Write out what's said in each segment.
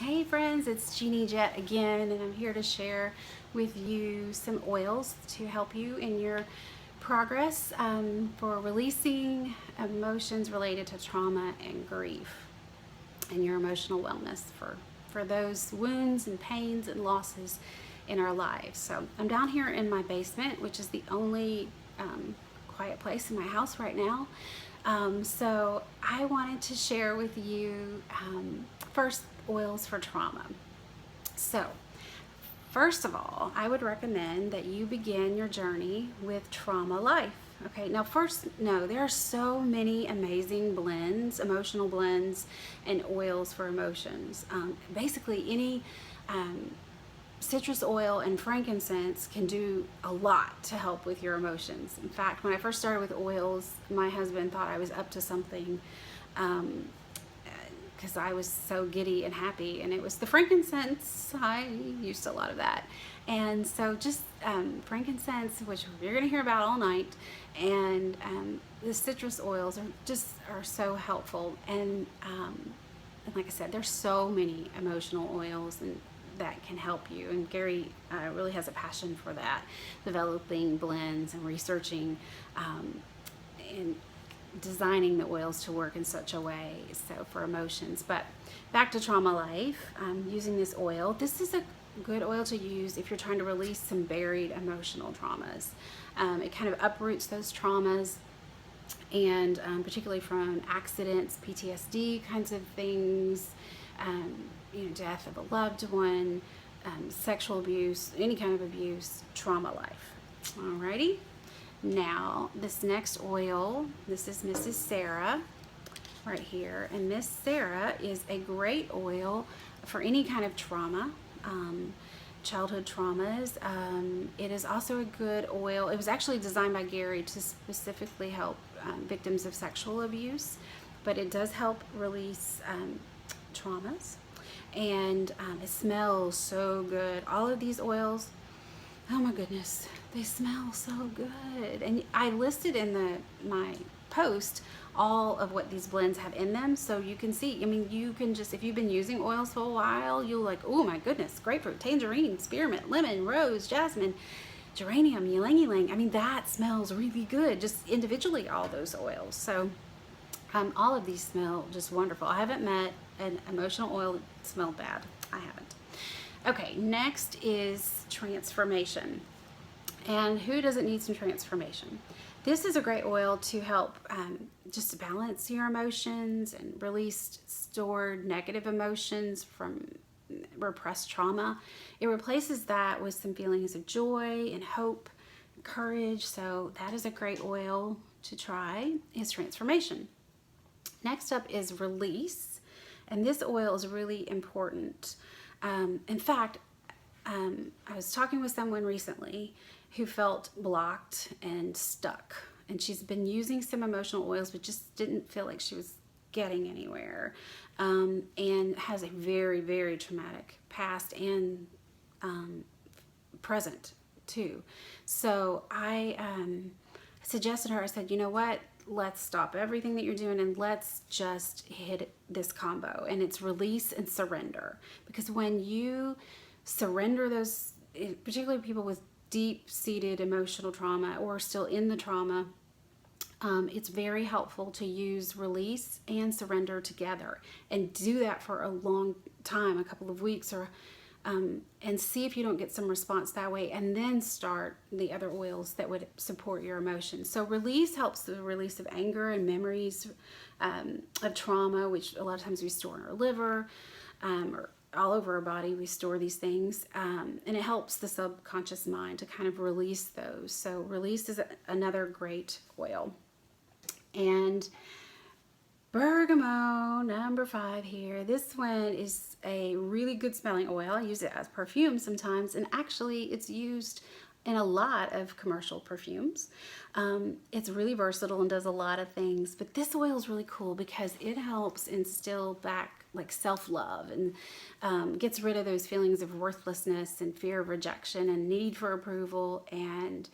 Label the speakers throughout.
Speaker 1: Hey friends, it's Jeannie Jet again, and I'm here to share with you some oils to help you in your progress for releasing emotions related to trauma and grief and your emotional wellness for those wounds and pains and losses in our lives. So I'm down here in my basement, which is the only quiet place in my house right now. So I wanted to share with you first oils for trauma. So first of all, I would recommend that you begin your journey with Trauma Life. Okay, now first, no, there are so many amazing blends, emotional blends, and oils for emotions. Basically, any citrus oil and frankincense can do a lot to help with your emotions. In fact, when I first started with oils, my husband thought I was up to something. Because I was so giddy and happy, and it was the frankincense. I used a lot of that, and so just frankincense, which you're going to hear about all night, and the citrus oils are so helpful. And like I said, there's so many emotional oils and that can help you. And Gary really has a passion for that, developing blends and researching and designing the oils to work in such a way so for emotions. But back to Trauma Life, using this oil. This is a good oil to use if you're trying to release some buried emotional traumas. It kind of uproots those traumas, and particularly from accidents, PTSD kinds of things, death of a loved one, sexual abuse, any kind of abuse. Trauma Life. Alrighty. Now, this next oil, this is Mrs. Sarah right here. And Miss Sarah is a great oil for any kind of trauma, childhood traumas. It is also a good oil. It was actually designed by Gary to specifically help victims of sexual abuse, but it does help release traumas. And it smells so good. All of these oils, oh my goodness, they smell so good. And I listed in my post all of what these blends have in them, so you can see. I mean, you can just, if you've been using oils for a while, you'll like, oh my goodness, grapefruit, tangerine, spearmint, lemon, rose, jasmine, geranium, ylang ylang. I mean, that smells really good, just individually, all those oils. So all of these smell just wonderful. I haven't met an emotional oil that smelled bad. I haven't. Okay, next is transformation. And who doesn't need some transformation? This is a great oil to help just balance your emotions and release stored negative emotions from repressed trauma. It replaces that with some feelings of joy and hope, and courage. So that is a great oil to try, is transformation. Next up is release. And this oil is really important. In fact, I was talking with someone recently who felt blocked and stuck, and she's been using some emotional oils but just didn't feel like she was getting anywhere, and has a very, very traumatic past and present too. So I suggested her, I said, you know what, let's stop everything that you're doing and let's just hit this combo, and it's release and surrender. Because when you surrender those, particularly people with deep-seated emotional trauma or still in the trauma, it's very helpful to use release and surrender together and do that for a long time, a couple of weeks, or and see if you don't get some response that way, and then start the other oils that would support your emotions. So release helps the release of anger and memories of trauma, which a lot of times we store in our liver, or all over our body. We store these things, and it helps the subconscious mind to kind of release those. So release is another great oil. And bergamot, number 5 here. This one is a really good smelling oil. I use it as perfume sometimes, and actually it's used in a lot of commercial perfumes. It's really versatile and does a lot of things, but this oil is really cool because it helps instill back like self-love, and gets rid of those feelings of worthlessness and fear of rejection and need for approval, and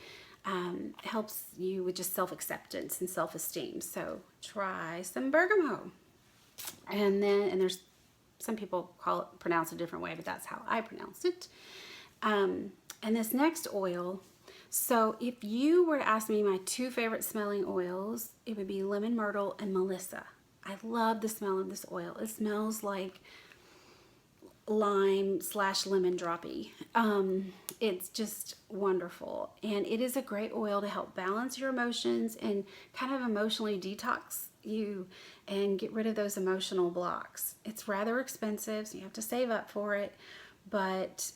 Speaker 1: helps you with just self-acceptance and self-esteem. So try some bergamot. And there's Some people pronounce it a different way, but that's how I pronounce it. And this next oil, so if you were to ask me my 2 favorite smelling oils, it would be lemon myrtle and melissa. I love the smell of this oil. It smells like lime/lemon droppy. It's just wonderful, and it is a great oil to help balance your emotions and kind of emotionally detox you and get rid of those emotional blocks. It's rather expensive, so you have to save up for it, but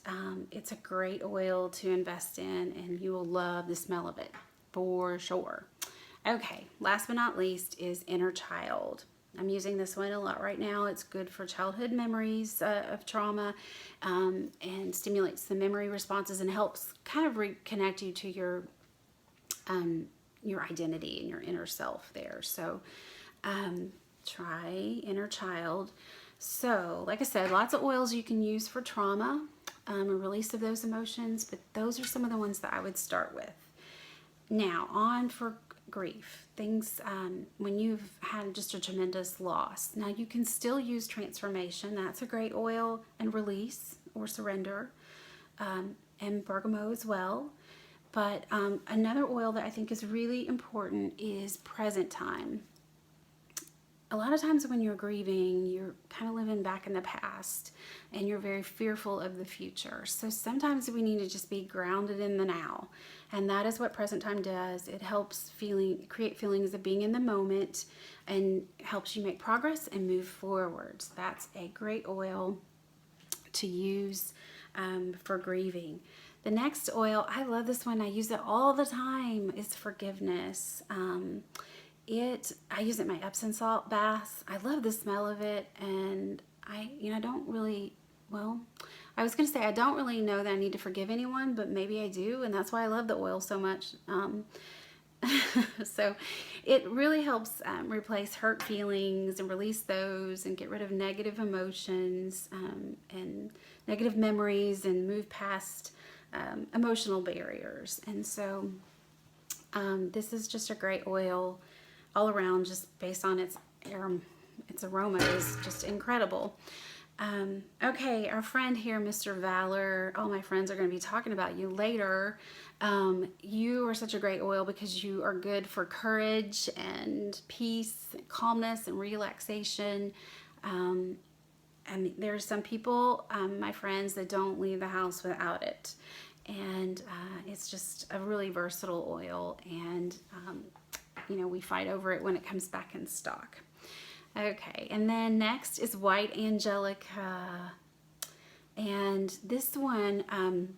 Speaker 1: it's a great oil to invest in, and you will love the smell of it for sure. Okay, last but not least is Inner Child. I'm using this one a lot right now. It's good for childhood memories of trauma, and stimulates the memory responses and helps kind of reconnect you to your identity and your inner self there. So try Inner Child. So like I said, lots of oils you can use for trauma, a release of those emotions, but those are some of the ones that I would start with. Now on for grief, things when you've had just a tremendous loss. Now you can still use Transformation. That's a great oil, and Release or Surrender, and bergamot as well. But another oil that I think is really important is Present Time. A lot of times when you're grieving, you're kind of living back in the past and you're very fearful of the future. So sometimes we need to just be grounded in the now. And that is what Present Time does. It helps create feelings of being in the moment and helps you make progress and move forward. So that's a great oil to use for grieving. The next oil, I love this one. I use it all the time, is Forgiveness. I use it in my Epsom salt baths. I love the smell of it, and I don't really, I was going to say I don't really know that I need to forgive anyone, but maybe I do, and that's why I love the oil so much. So it really helps replace hurt feelings and release those and get rid of negative emotions and negative memories and move past emotional barriers. And so this is just a great oil all around, just based on its aroma is just incredible. Okay, our friend here, Mr. Valor, all my friends are going to be talking about you later. You are such a great oil because you are good for courage and peace and calmness and relaxation. And there's some people, my friends, that don't leave the house without it. And it's just a really versatile oil, and we fight over it when it comes back in stock. Okay, and then next is White Angelica. And this one,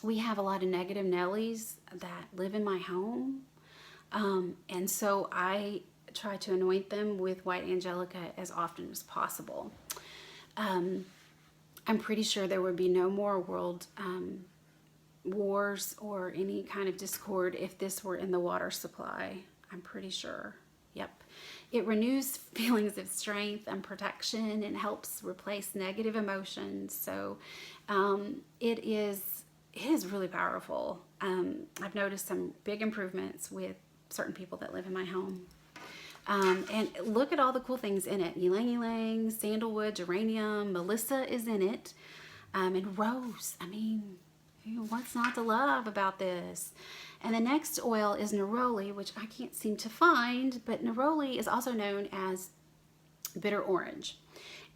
Speaker 1: we have a lot of negative Nellies that live in my home. And so I try to anoint them with White Angelica as often as possible. I'm pretty sure there would be no more world wars or any kind of discord if this were in the water supply. I'm pretty sure. Yep. It renews feelings of strength and protection and helps replace negative emotions. So it is really powerful. I've noticed some big improvements with certain people that live in my home. And look at all the cool things in it. Ylang ylang, sandalwood, geranium, melissa is in it, and rose. I mean, what's not to love about this? And the next oil is neroli, which I can't seem to find, but neroli is also known as bitter orange.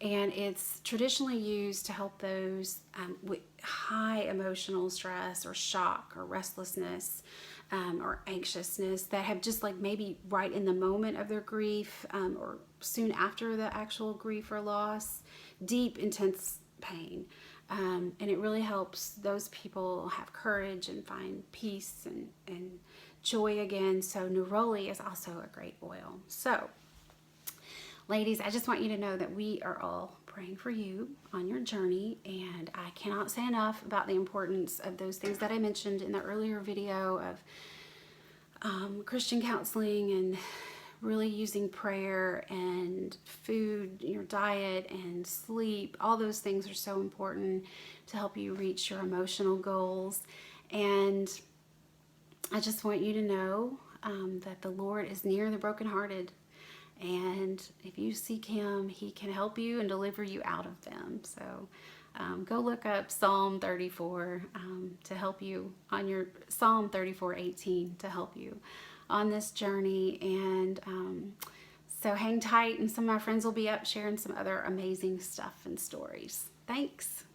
Speaker 1: And it's traditionally used to help those with high emotional stress or shock or restlessness or anxiousness that have just maybe right in the moment of their grief or soon after the actual grief or loss, deep, intense pain. And it really helps those people have courage and find peace and joy again. So neroli is also a great oil. So ladies, I just want you to know that we are all praying for you on your journey, and I cannot say enough about the importance of those things that I mentioned in the earlier video of Christian counseling and really using prayer and food, your diet and sleep. All those things are so important to help you reach your emotional goals. And I just want you to know that the Lord is near the brokenhearted, And if you seek him, he can help you and deliver you out of them. So go look up Psalm 34 to help you on your Psalm 34:18 to help you on this journey. And so hang tight, and some of my friends will be up sharing some other amazing stuff and stories. Thanks.